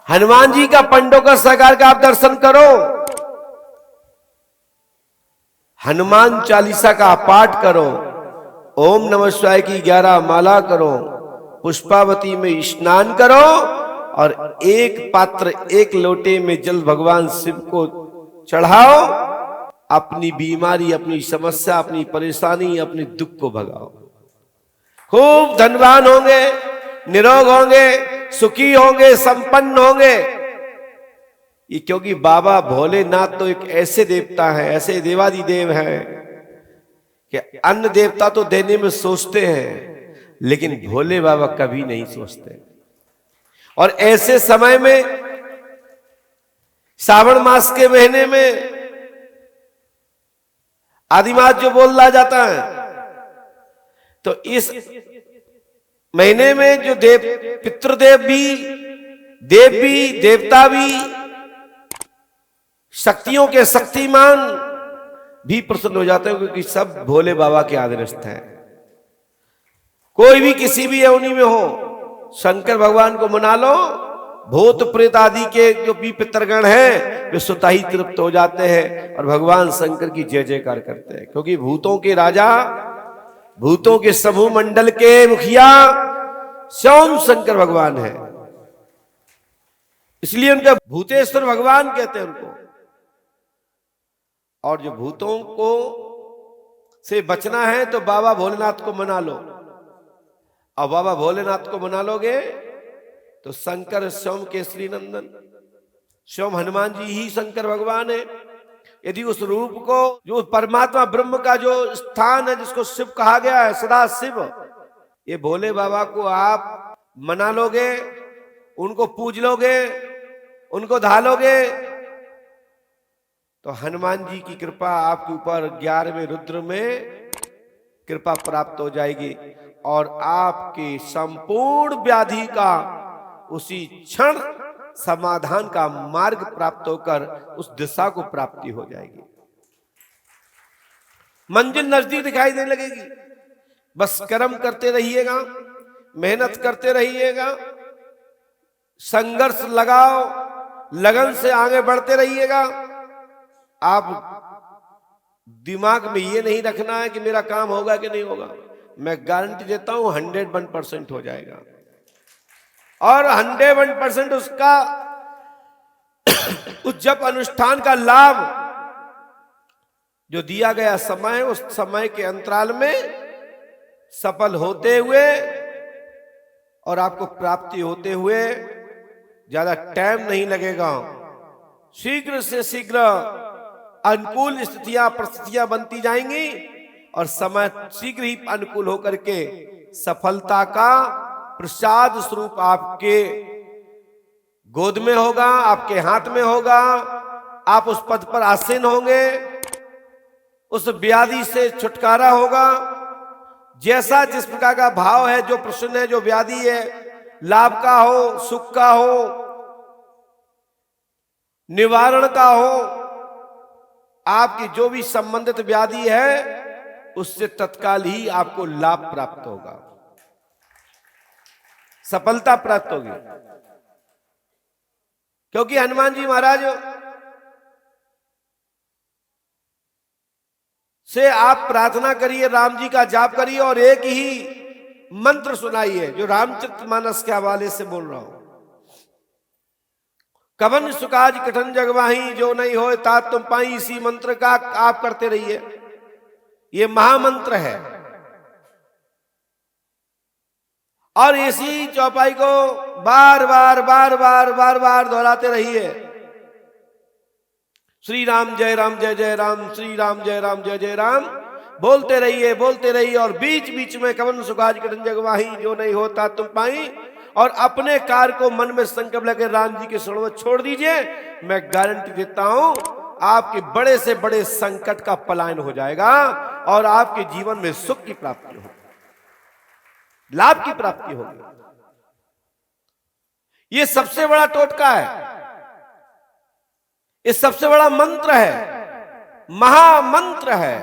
हनुमान जी का पंडोकर सरकार का आप दर्शन करो, हनुमान चालीसा का पाठ करो, ओम नमः शिवाय की 11 माला करो, पुष्पावती में स्नान करो और एक पात्र एक लोटे में जल भगवान शिव को चढ़ाओ। अपनी बीमारी, अपनी समस्या, अपनी परेशानी, अपने दुख को भगाओ। खूब धनवान होंगे, निरोग होंगे, सुखी होंगे, संपन्न होंगे। ये क्योंकि बाबा भोलेनाथ तो एक ऐसे देवता है, ऐसे देवादिदेव हैं कि अन्य देवता तो देने में सोचते हैं, लेकिन भोले बाबा कभी नहीं सोचते। और ऐसे समय में, श्रावण मास के महीने में आदिमास जो बोला जाता है, तो इस महीने में जो देव, पितृदेव भी, देव भी, देवता भी, शक्तियों के शक्तिमान भी प्रसन्न हो जाते हैं, क्योंकि सब भोले बाबा के आदर्शस्थ हैं। कोई भी किसी भी योनि में हो, शंकर भगवान को मना लो, भूत प्रेत आदि के जो भी पितरगण हैं वे स्वतः ही तृप्त हो जाते हैं और भगवान शंकर की जय जयकार करते हैं। क्योंकि भूतों के राजा, भूतों के समूह मंडल के मुखिया स्वयं शंकर भगवान है, इसलिए उनका भूतेश्वर भगवान कहते हैं उनको। और जो भूतों को से बचना है तो बाबा भोलेनाथ को मना लो, और बाबा भोलेनाथ को मना लोगे तो शंकर स्वयं केसरी नंदन, स्वयं हनुमान जी ही शंकर भगवान है। यदि उस रूप को, जो परमात्मा ब्रह्म का जो स्थान है, जिसको शिव कहा गया है, सदा शिव, ये भोले बाबा को आप मना लोगे, उनको पूज लोगे, उनको धालोगे, तो हनुमान जी की कृपा आपके ऊपर 11वें रुद्र में कृपा प्राप्त हो जाएगी और आपके संपूर्ण व्याधि का उसी क्षण समाधान का मार्ग प्राप्त होकर उस दिशा को प्राप्ति हो जाएगी। मंजिल नजदीक दिखाई देने लगेगी। बस कर्म करते रहिएगा, मेहनत करते रहिएगा, संघर्ष लगाओ, लगन से आगे बढ़ते रहिएगा। आप दिमाग में ये नहीं रखना है कि मेरा काम होगा कि नहीं होगा। मैं गारंटी देता हूं 101% हो जाएगा और 101% उसका उस जप अनुष्ठान का लाभ जो दिया गया समय, उस समय के अंतराल में सफल होते हुए और आपको प्राप्ति होते हुए ज्यादा टाइम नहीं लगेगा। शीघ्र से शीघ्र अनुकूल स्थितियां, परिस्थितियां बनती जाएंगी और समय शीघ्र ही अनुकूल होकर के सफलता का प्रसाद स्वरूप आपके गोद में होगा, आपके हाथ में होगा। आप उस पद पर आसीन होंगे, उस व्याधि से छुटकारा होगा। जैसा जिस प्रकार का भाव है, जो प्रश्न है, जो व्याधि है, लाभ का हो, सुख का हो, निवारण का हो, आपकी जो भी संबंधित व्याधि है उससे तत्काल ही आपको लाभ प्राप्त होगा, सफलता प्राप्त होगी। क्योंकि हनुमान जी महाराज से आप प्रार्थना करिए, राम जी का जाप करिए और एक ही मंत्र सुनाइए जो रामचरितमानस के हवाले से बोल रहा हूं। कवन सुकाज कठन जगवाही, जो नहीं होए तात तुम पाई। इसी मंत्र का आप करते रहिए, ये महामंत्र है। और इसी चौपाई को बार बार बार बार बार बार दोहराते रहिए। श्री राम जय राम जय जय राम, श्री राम जय राम जय जय राम बोलते रहिए, बोलते रहिए। और बीच बीच में कवन सुकाज कठन जगवाही, जो नहीं होता तुम पाई। और अपने कार्य को मन में संकल्प लेकर राम जी के शरण में छोड़ दीजिए। मैं गारंटी देता हूं आपके बड़े से बड़े संकट का पलायन हो जाएगा और आपके जीवन में सुख की प्राप्ति होगी, लाभ की प्राप्ति होगी। ये सबसे बड़ा टोटका है, ये सबसे बड़ा मंत्र है, महामंत्र है।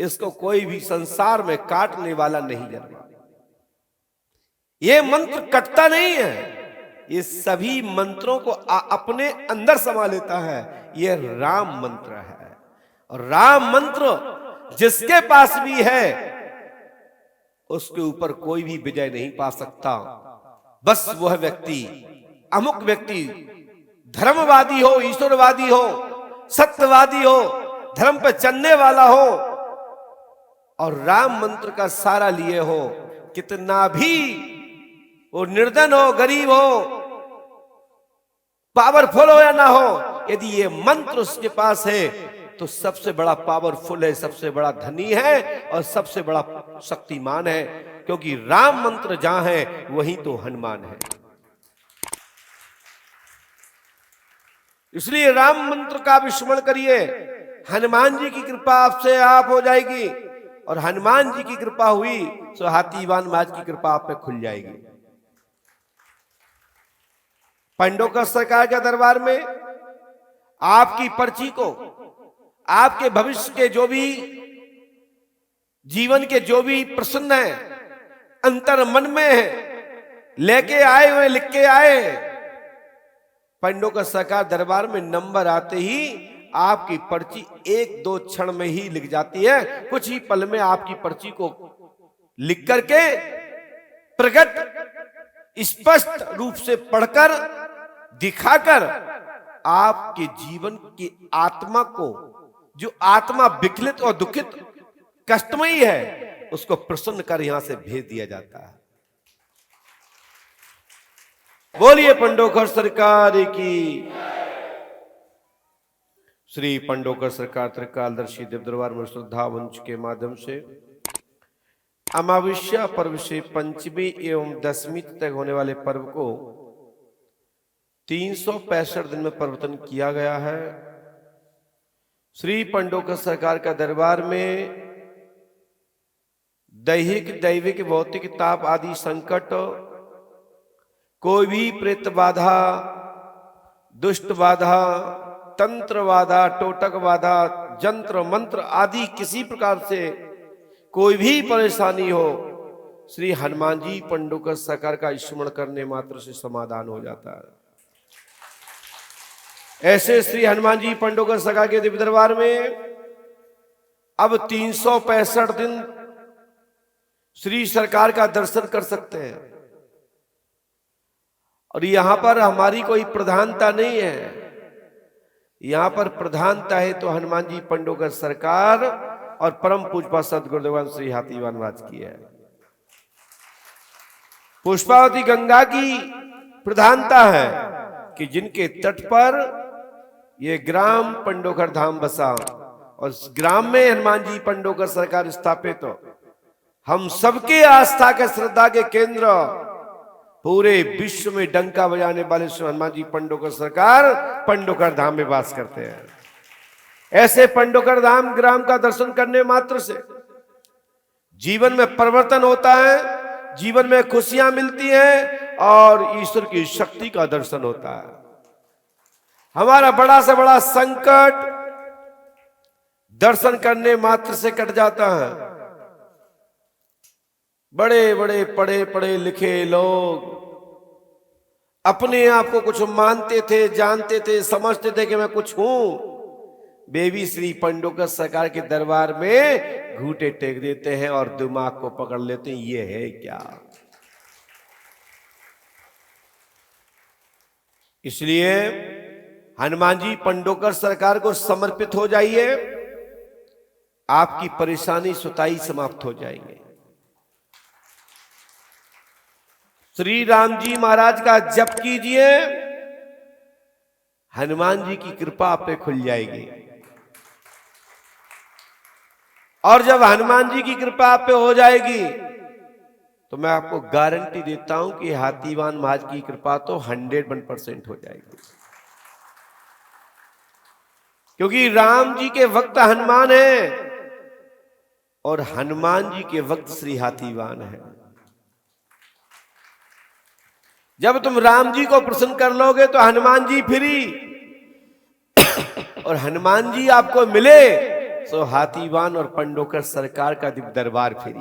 इसको कोई भी संसार में काटने वाला नहीं जन्मा। ये मंत्र कटता नहीं है, ये सभी मंत्रों को अपने अंदर समा लेता है। ये राम मंत्र है, और राम मंत्र जिसके पास भी है उसके ऊपर कोई भी विजय नहीं पा सकता। बस वह व्यक्ति, अमुक व्यक्ति धर्मवादी हो, ईश्वरवादी हो, सत्यवादी हो, धर्म पे चलने वाला हो और राम मंत्र का सहारा लिए हो, कितना भी वो निर्धन हो, गरीब हो, पावरफुल हो या ना हो, यदि ये मंत्र उसके पास है तो सबसे बड़ा पावरफुल है, सबसे बड़ा धनी है और सबसे बड़ा शक्तिमान है। क्योंकि राम मंत्र जहां है वहीं तो हनुमान है। इसलिए राम मंत्र का विस्मरण करिए, हनुमान जी की कृपा आपसे आप हो जाएगी, और हनुमान जी की कृपा हुई तो हाथीवान महाराज की कृपा आप पे खुल जाएगी। पंडोकर सरकार के दरबार में आपकी पर्ची को, आपके भविष्य के जो भी जीवन के जो भी प्रश्न है, अंतर मन में है, लेके आए हुए, लिख के आए। पंडोकर सरकार दरबार में नंबर आते ही आपकी पर्ची 1-2 क्षण में ही लिख जाती है। कुछ ही पल में आपकी पर्ची को लिख करके प्रकट स्पष्ट रूप से पढ़कर दिखाकर आपके जीवन की आत्मा को, जो आत्मा विकलित और दुखित कष्टमयी है, उसको प्रसन्न कर यहां से भेज दिया जाता है। बोलिए पंडोकर सरकार की। श्री पंडोकर सरकार त्रिकालदर्शी देव दरबार में श्रद्धा वंश के माध्यम से अमावस्या पर्व से पंचमी एवं दशमी तक होने वाले पर्व को 365 दिन में परिवर्तन किया गया है। श्री पंडोकर सरकार का दरबार में दैहिक, दैविक, भौतिक ताप आदि संकट, कोई भी प्रेत बाधा, दुष्ट बाधा, तंत्र बाधा, टोटक बाधा, जंत्र मंत्र आदि किसी प्रकार से कोई भी परेशानी हो, श्री हनुमान जी पंडोकर सरकार का स्मरण करने मात्र से समाधान हो जाता है। ऐसे श्री हनुमान जी पंडोकर सरकार के दिव्य दरबार में अब 365 दिन श्री सरकार का दर्शन कर सकते हैं। और यहां पर हमारी कोई प्रधानता नहीं है, यहां पर प्रधानता है तो हनुमान जी पंडोकर सरकार और परम पूज्य सदगुरुदेव श्री हाथीवान महाराज की है। पुष्पावती गंगा की प्रधानता है कि जिनके तट पर ये ग्राम पंडोकर धाम बसा, और इस ग्राम में हनुमान जी पंडोकर सरकार स्थापित हो। हम सबके आस्था के, श्रद्धा के केंद्र, पूरे विश्व में डंका बजाने वाले श्री हनुमान जी पंडोकर सरकार पंडोकर धाम में वास करते हैं। ऐसे पंडोकर धाम ग्राम का दर्शन करने मात्र से जीवन में परिवर्तन होता है, जीवन में खुशियां मिलती हैं और ईश्वर की शक्ति का दर्शन होता है। हमारा बड़ा से बड़ा संकट दर्शन करने मात्र से कट जाता है। बड़े बड़े पढ़े पढ़े लिखे लोग अपने आप को कुछ मानते थे, जानते थे, समझते थे कि मैं कुछ हूं। बेबी श्री पंडोकर सरकार के दरबार में घूंटे टेक देते हैं और दिमाग को पकड़ लेते हैं, ये है क्या। इसलिए हनुमान जी पंडोकर सरकार को समर्पित हो जाइए, आपकी परेशानी स्वतः समाप्त हो जाएंगे। श्री राम जी महाराज का जप कीजिए, हनुमान जी की कृपा आप पे खुल जाएगी। और जब हनुमान जी की कृपा आप पे हो जाएगी तो मैं आपको गारंटी देता हूं कि हाथीवान महाराज की कृपा तो 101% हो जाएगी। क्योंकि राम जी के वक्त हनुमान है और हनुमान जी के वक्त श्री हाथीवान है। जब तुम राम जी को प्रसन्न कर लोगे तो हनुमान जी फ्री, और हनुमान जी आपको मिले तो हाथीवान और पंडोकर सरकार का दिव्य दरबार फ्री।